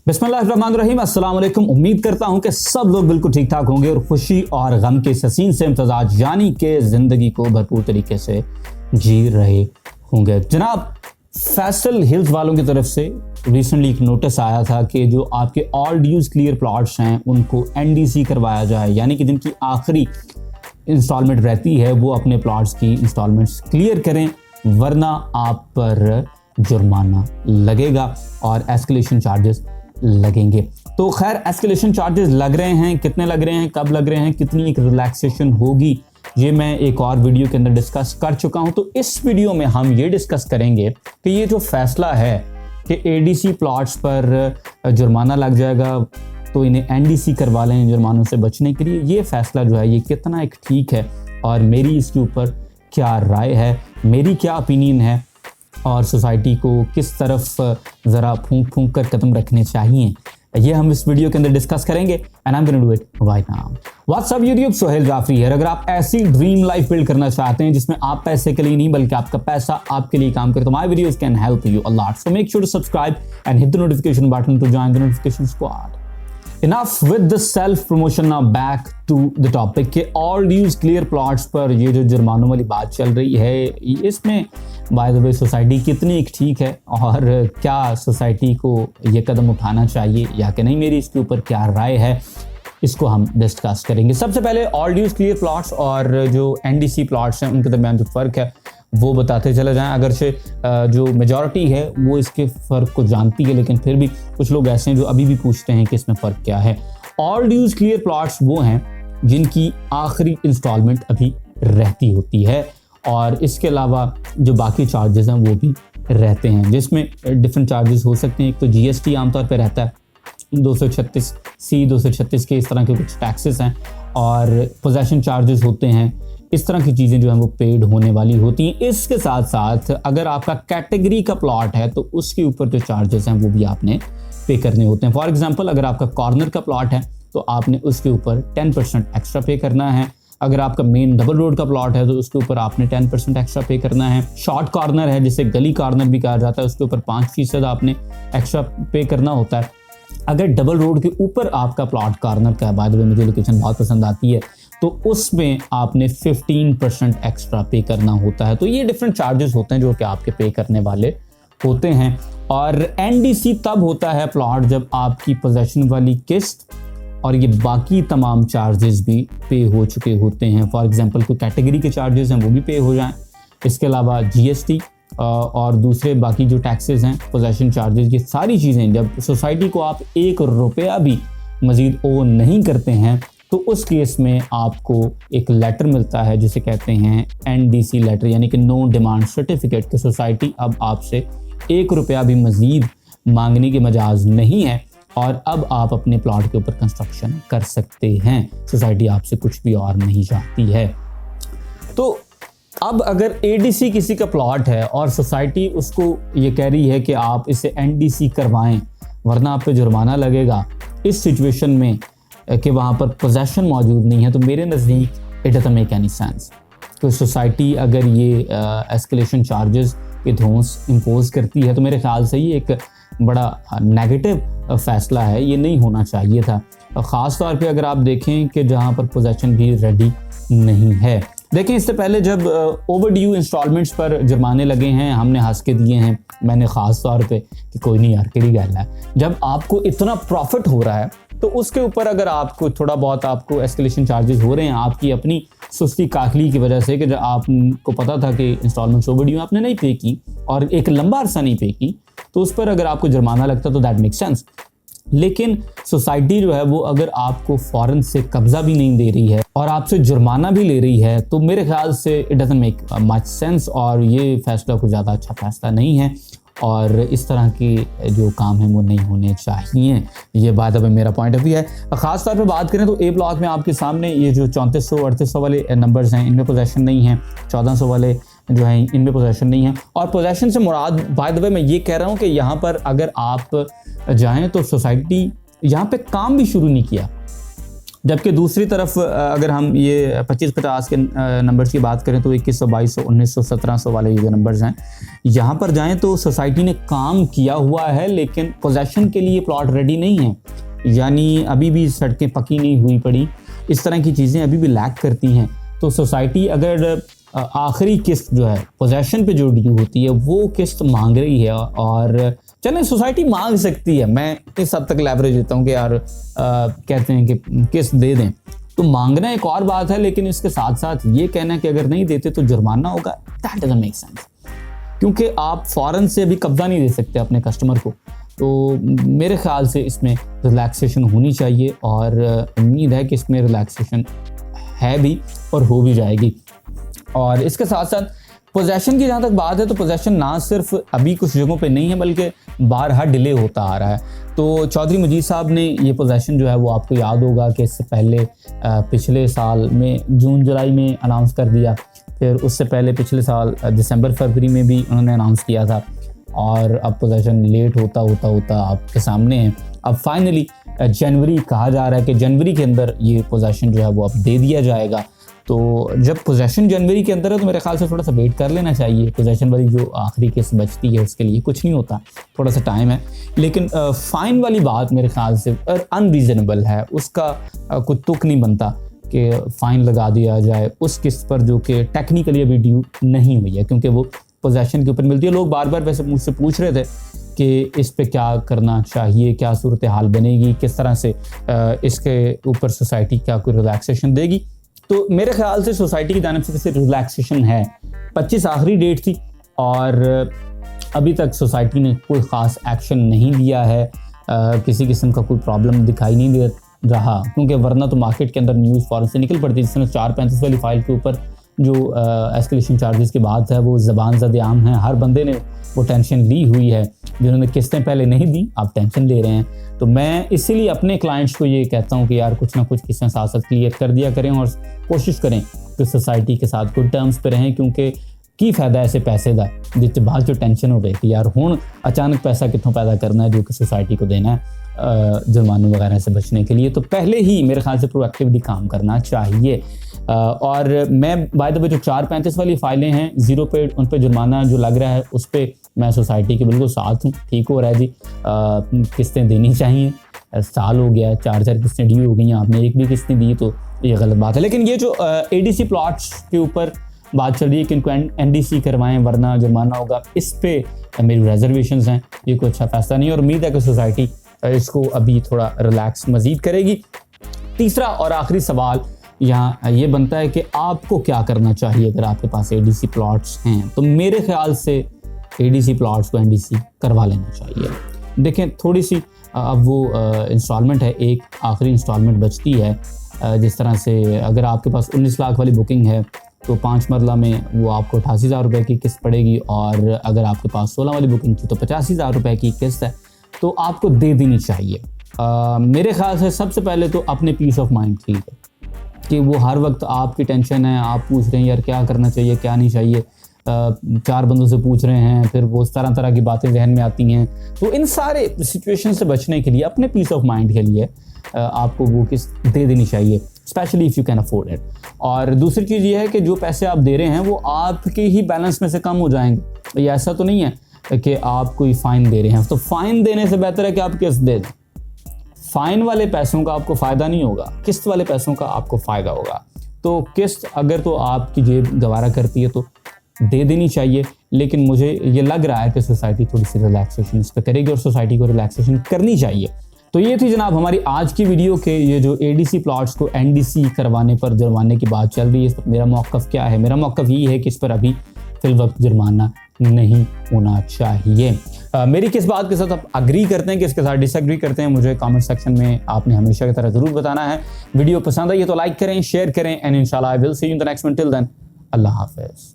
बिस्मिल्लाहिर्रहमानिर्रहीम, अस्सलाम वालेकुम। उम्मीद करता हूं कि सब लोग बिल्कुल ठीक ठाक होंगे और खुशी और गम के हसीन से इम्तजाज यानी कि ज़िंदगी को भरपूर तरीके से जी रहे होंगे। जनाब, फैसल हिल्स वालों की तरफ से रिसेंटली एक नोटिस आया था कि जो आपके ऑल ड्यूज क्लियर प्लॉट्स हैं उनको NDC करवाया जाए, यानी कि जिनकी आखिरी इंस्टॉलमेंट रहती है वो अपने प्लॉट्स की इंस्टॉलमेंट्स क्लियर करें, वरना आप पर जुर्माना लगेगा और एस्केलेशन चार्जेस लगेंगे। तो खैर, एस्केलेशन चार्जेस लग रहे हैं, कितने लग रहे हैं, कब लग रहे हैं, कितनी एक रिलैक्सेशन होगी, ये मैं एक और वीडियो के अंदर डिस्कस कर चुका हूं। तो इस वीडियो में हम ये डिस्कस करेंगे कि ये जो फैसला है कि ADC प्लॉट्स पर जुर्माना लग जाएगा तो इन्हें NDC करवा लें जुर्मानों से बचने के लिए, ये फैसला जो है ये कितना एक ठीक है और मेरी इसके ऊपर क्या राय है, मेरी क्या ओपिनियन है और सोसाइटी को किस तरफ ज़रा फूंक फूंक कर कदम रखने चाहिए, ये हम इस वीडियो के अंदर डिस्कस करेंगे। And I am going to do it right now. What's up YouTube, Sohail Jafri है। अगर आप ऐसी ड्रीम लाइफ बिल्ड करना चाहते हैं जिसमें आप पैसे के लिए नहीं बल्कि आपका पैसा आपके लिए काम करे, तो my videos can help you a lot. So make sure to subscribe and hit the notification button to join the notification squad. Enough with the self promotion, now back to the topic कि all dues clear plots पर ये जो जुर्मानों वाली बात चल रही है, इसमें बाय द वे सोसाइटी कितनी एक ठीक है और क्या सोसाइटी को ये कदम उठाना चाहिए या कि नहीं, मेरी इसके ऊपर क्या राय है, इसको हम डिस्कस करेंगे। सबसे पहले ऑल ड्यूज क्लियर प्लॉट्स और जो NDC प्लॉट्स हैं उनके दरमियान जो फ़र्क है वो बताते चले जाएं। अगरचे जो मेजॉरिटी है वो इसके फ़र्क को जानती है, लेकिन फिर भी कुछ लोग ऐसे हैं जो अभी भी पूछते हैं कि इसमें फ़र्क क्या है। ऑल ड्यूज क्लियर प्लॉट्स वो हैं जिनकी आखिरी इंस्टॉलमेंट अभी रहती होती है और इसके अलावा जो बाकी चार्जेस हैं वो भी रहते हैं, जिसमें डिफरेंट चार्जेस हो सकते हैं। एक तो GST आमतौर पर रहता है 236C, 236 के इस तरह के कुछ टैक्सेस हैं और पोजेशन चार्जेस होते हैं। इस तरह की चीज़ें जो हैं वो पेड होने वाली होती हैं। इसके साथ साथ अगर आपका कैटेगरी का प्लॉट है तो उसके ऊपर जो चार्जेस हैं वो भी आपने पे करने होते हैं। फॉर एग्जांपल, अगर आपका कॉर्नर का प्लॉट है तो आपने उसके ऊपर 10% एक्स्ट्रा पे करना है। अगर आपका मेन डबल रोड का प्लॉट है तो उसके ऊपर आपने 10% एक्स्ट्रा पे करना है। शॉर्ट कॉर्नर है जिसे गली कॉर्नर भी कहा जाता है, उसके ऊपर 5% आपने एक्स्ट्रा पे करना होता है। अगर डबल रोड के ऊपर आपका प्लॉट कॉर्नर का है, बाय द वे मुझे लोकेशन बहुत पसंद आती है, तो उसमें आपने 15% एक्स्ट्रा पे करना होता है। तो ये डिफरेंट चार्जेस होते हैं जो कि आपके पे करने वाले होते हैं। और NDC तब होता है प्लॉट जब आपकी पोजेशन वाली किस्त और ये बाकी तमाम चार्जेस भी पे हो चुके होते हैं। फॉर एग्जांपल, कोई कैटेगरी के चार्जेस हैं वो भी पे हो जाएं, इसके अलावा GST और दूसरे बाकी जो टैक्सेस हैं, पोजेशन चार्जेस, ये सारी चीज़ें जब सोसाइटी को आप 1 रुपया भी मज़ीद ओ नहीं करते हैं तो उस केस में आपको एक लेटर मिलता है जिसे कहते हैं NDC लेटर, यानी कि नो डिमांड सर्टिफिकेट, कि सोसाइटी अब आपसे 1 रुपया भी मज़ीद मांगने की मजाज नहीं है और अब आप अपने प्लॉट के ऊपर कंस्ट्रक्शन कर सकते हैं। सोसाइटी आपसे कुछ भी और नहीं चाहती है। तो अब अगर ADC किसी का प्लॉट है और सोसाइटी उसको ये कह रही है कि आप इसे NDC करवाएं वरना आप पे जुर्माना लगेगा, इस सिचुएशन में कि वहाँ पर पोजेशन मौजूद नहीं है, तो मेरे नज़दीक it doesn't make any sense. तो सोसाइटी अगर ये एस्केलेशन चार्जेस के धौंस इम्पोज करती है तो मेरे ख्याल से ये एक बड़ा नेगेटिव फैसला है, ये नहीं होना चाहिए था। ख़ास तौर पे अगर आप देखें कि जहाँ पर पोजेशन भी रेडी नहीं है। देखें, इससे पहले जब ओवरड्यू इंस्टॉलमेंट्स पर जुर्माने लगे हैं हमने हंस के दिए हैं, मैंने ख़ास तौर पे कि कोई नहीं यार केड़ी गल है। जब आपको इतना प्रॉफिट हो रहा है तो उसके ऊपर अगर आपको थोड़ा बहुत आपको एस्केलेशन चार्जेस हो रहे हैं आपकी अपनी सुस्ती काखली की वजह से कि जब आपको पता था कि इंस्टॉलमेंट्स ओवरड्यू आपने नहीं पे की और एक लंबा अरसा नहीं पे की, तो उस पर अगर आपको जुर्माना लगता तो दैट मेक सेंस। लेकिन सोसाइटी जो है वो अगर आपको फौरन से कब्जा भी नहीं दे रही है और आपसे जुर्माना भी ले रही है तो मेरे ख्याल से it doesn't make much sense और ये फैसला कुछ ज़्यादा अच्छा फैसला नहीं है और इस तरह के जो काम हैं वो नहीं होने चाहिए। ये बात अब मेरा पॉइंट ऑफ व्यू है। ख़ास तौर पे बात करें तो A ब्लॉक में आपके सामने ये जो 3400-3800 वाले नंबर्स हैं इनमें पोजेशन नहीं है, 1400 वाले जो हैं इनमें पोजेशन नहीं है। और पोजेशन से मुराद बाय द वे मैं ये कह रहा हूँ कि यहाँ पर अगर आप जाएँ तो सोसाइटी यहाँ पे काम भी शुरू नहीं किया जबकि दूसरी तरफ अगर हम ये 25-50 के नंबर्स की बात करें तो 2100, 2200, 1900, 1700 वाले ये जो नंबर्स हैं, यहाँ पर जाएं तो सोसाइटी ने काम किया हुआ है लेकिन पोजेशन के लिए प्लॉट रेडी नहीं है, यानी अभी भी सड़कें पक्की नहीं हुई पड़ी, इस तरह की चीज़ें अभी भी लैक करती हैं। तो सोसाइटी अगर आखिरी किस्त जो है पोजेशन पे जो ड्यू होती है वो किस्त मांग रही है, और चलें सोसाइटी मांग सकती है, मैं इस हद तक लेवरेज देता हूँ कि यार कहते हैं कि किस्त दे दें, तो मांगना एक और बात है, लेकिन इसके साथ साथ ये कहना कि अगर नहीं देते तो जुर्माना होगा, दैट डजंट मेक सेंस, क्योंकि आप फौरन से अभी कब्जा नहीं दे सकते अपने कस्टमर को। तो मेरे ख्याल से इसमें रिलैक्सेशन होनी चाहिए, और उम्मीद है कि इसमें रिलैक्सेशन है भी और हो भी जाएगी। और इसके साथ साथ पोजेशन की जहाँ तक बात है तो पोजेशन ना सिर्फ अभी कुछ जगहों पे नहीं है बल्कि बारहा डिले होता आ रहा है। तो चौधरी मजीद साहब ने ये पोजेशन जो है वो आपको याद होगा कि इससे पहले पिछले साल में जून जुलाई में अनाउंस कर दिया, फिर उससे पहले पिछले साल दिसंबर फरवरी में भी उन्होंने अनाउंस किया था, और अब पोजेशन लेट होता आपके सामने है। अब फाइनली जनवरी कहा जा रहा है कि जनवरी के अंदर ये पोजेशन जो है वो अब दे दिया जाएगा। तो जब पोजेशन जनवरी के अंदर है तो मेरे ख्याल से थोड़ा सा वेट कर लेना चाहिए, पोजेशन वाली जो आखिरी किस्त बचती है उसके लिए कुछ नहीं होता, थोड़ा सा टाइम है। लेकिन फ़ाइन वाली बात मेरे ख्याल से अनरीज़नेबल है, उसका कुछ तुक नहीं बनता कि फ़ाइन लगा दिया जाए उस किस्त पर जो कि टेक्निकली अभी ड्यू नहीं हुई है, क्योंकि वो पोजेशन के ऊपर मिलती है। लोग बार बार वैसे मुझसे पूछ रहे थे कि इस पे क्या करना चाहिए, क्या सूरत हाल बनेगी, किस तरह से इसके ऊपर सोसाइटी क्या कोई रिलैक्सेशन देगी। तो मेरे ख्याल से सोसाइटी की जानिब से रिलैक्सेशन है, 25 आखिरी डेट थी और अभी तक सोसाइटी ने कोई ख़ास एक्शन नहीं लिया है, किसी किस्म का कोई प्रॉब्लम दिखाई नहीं दे रहा, क्योंकि वरना तो मार्केट के अंदर न्यूज़ फ़ौरन से निकल पड़ती है। जिस तरह 435 वाली फ़ाइल के ऊपर जो एस्केलेशन चार्जेस की बात है वो ज़बान ज़द आम है, हर बंदे ने वो टेंशन ली हुई है, जिन्होंने किस्तें पहले नहीं दी आप टेंशन ले रहे हैं। तो मैं इसीलिए अपने क्लाइंट्स को ये कहता हूँ कि यार कुछ ना कुछ किस्तें साथ साथ क्लियर कर दिया करें और कोशिश करें कि सोसाइटी के साथ गुड टर्म्स पे रहें, क्योंकि की फायदा ऐसे पैसे का जिस बाद जो टेंशन हो गई कि यार हुण अचानक पैसा कितों पैदा करना है जो कि सोसाइटी को देना है जुर्मानों वगैरह से बचने के लिए। तो पहले ही मेरे ख्याल से प्रोएक्टिवली काम करना चाहिए। और मैं बाय द वे जो 435 वाली फाइलें हैं ज़ीरो पे, उन पे जुर्माना जो लग रहा है उस पर मैं सोसाइटी के बिल्कुल साथ हूँ, ठीक हो रहा है जी, किस्तें देनी चाहिए, साल हो गया 4 किस्तें ड्यू हो गई, आपने एक भी किस्तें दी तो ये गलत बात है। लेकिन ये जो एडीसी प्लॉट्स के ऊपर बात चल रही है कि इनको एनडीसी करवाएं वरना जुर्माना होगा, इस पे मेरी रिजर्वेशंस हैं, ये कोई अच्छा फैसला नहीं, और उम्मीद है कि सोसाइटी इसको अभी थोड़ा रिलैक्स मज़ीद करेगी। तीसरा और आखिरी सवाल यहाँ ये बनता है कि आपको क्या करना चाहिए अगर आपके पास एडीसी प्लॉट्स हैं। तो मेरे ख्याल से एडीसी प्लॉट्स को एनडीसी करवा लेना चाहिए। देखें थोड़ी सी अब वो इंस्टॉलमेंट है, एक आखिरी इंस्टॉलमेंट बचती है, जिस तरह से अगर आपके पास 19 लाख वाली बुकिंग है तो 5 मरला में वो आपको 88,000 रुपये की किस्त पड़ेगी, और अगर आपके पास 16 वाली बुकिंग थी तो 85,000 रुपये की किस्त है, तो आपको दे देनी चाहिए। मेरे ख्याल से सबसे पहले तो अपने पीस ऑफ माइंड ठीक है कि वो हर वक्त आपकी टेंशन है, आप पूछ रहे हैं यार क्या करना चाहिए क्या नहीं चाहिए, 4 बंदों से पूछ रहे हैं, फिर वो तरह तरह की बातें जहन में आती हैं। तो इन सारे सिचुएशन से बचने के लिए अपने पीस ऑफ माइंड के लिए आपको वो किस्त दे देनी चाहिए, specially if you can afford it. और दूसरी चीज़ ये है कि जो पैसे आप दे रहे हैं वो आपके ही बैलेंस में से कम हो जाएंगे। ये ऐसा तो नहीं है कि आप कोई फ़ाइन दे रहे हैं, तो फ़ाइन देने से बेहतर है कि आप किस्त दे दें। फ़ाइन वाले पैसों का आपको फ़ायदा नहीं होगा, किस्त वाले पैसों का आपको फ़ायदा होगा। तो किस्त अगर तो आपकी जेब गवारा करती है तो दे देनी चाहिए, लेकिन मुझे ये लग रहा है कि सोसाइटी थोड़ी सी रिलैक्सेशन इस पर करेगी और सोसाइटी को रिलैक्सेशन करनी चाहिए। तो ये थी जनाब हमारी आज की वीडियो के ये जो एडीसी प्लॉट्स को एनडीसी करवाने पर जुर्माने की बात चल रही है, इस पर मेरा मौक़िफ़ क्या है। मेरा मौक़िफ़ ये है कि इस पर अभी फिल वक्त जुर्माना नहीं होना चाहिए। मेरी किस बात के साथ आप अग्री करते हैं, किसके साथ डिसएग्री करते हैं, मुझे कमेंट सेक्शन में आपने हमेशा की तरह ज़रूर बताना है। वीडियो पसंद आई है तो लाइक करें, शेयर करें, एंड इंशाल्लाह I will see you in the next one. Till then अल्लाह हाफ़िज़।